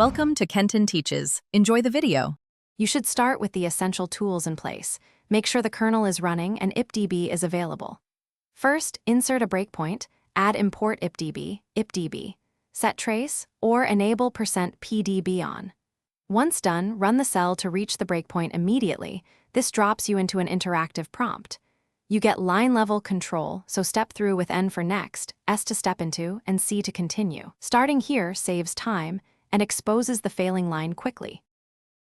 Welcome to Kenton Teaches. Enjoy the video. You should start with the essential tools in place. Make sure the kernel is running and ipdb is available. First, insert a breakpoint, add import ipdb, set trace, or enable %pdb on. Once done, run the cell to reach the breakpoint immediately. This drops you into an interactive prompt. You get line-level control, so step through with N for next, S to step into, and C to continue. Starting here saves time and exposes the failing line quickly.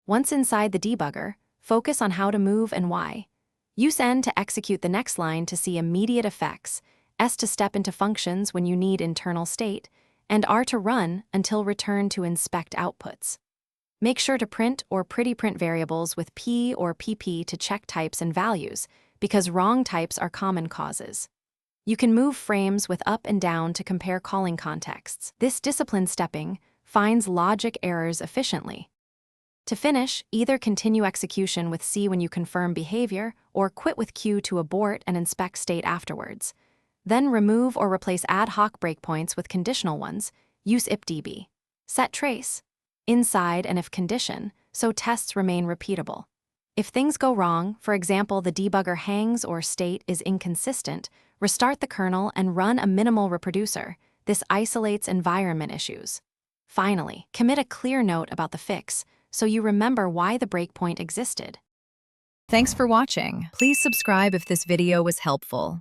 Once inside the debugger, focus on how to move and why. Use N to execute the next line to see immediate effects, S to step into functions when you need internal state, and R to run until return to inspect outputs. Make sure to print or pretty print variables with P or PP to check types and values, because wrong types are common causes. You can move frames with up and down to compare calling contexts. This discipline stepping finds logic errors efficiently. To finish, either continue execution with C when you confirm behavior, or quit with Q to abort and inspect state afterwards. Then remove or replace ad hoc breakpoints with conditional ones. Use ipdb. Set trace. Inside and if condition, so tests remain repeatable. If things go wrong, for example the debugger hangs or state is inconsistent, restart the kernel and run a minimal reproducer. This isolates environment issues. Finally, commit a clear note about the fix, so you remember why the breakpoint existed. Thanks for watching. Please subscribe if this video was helpful.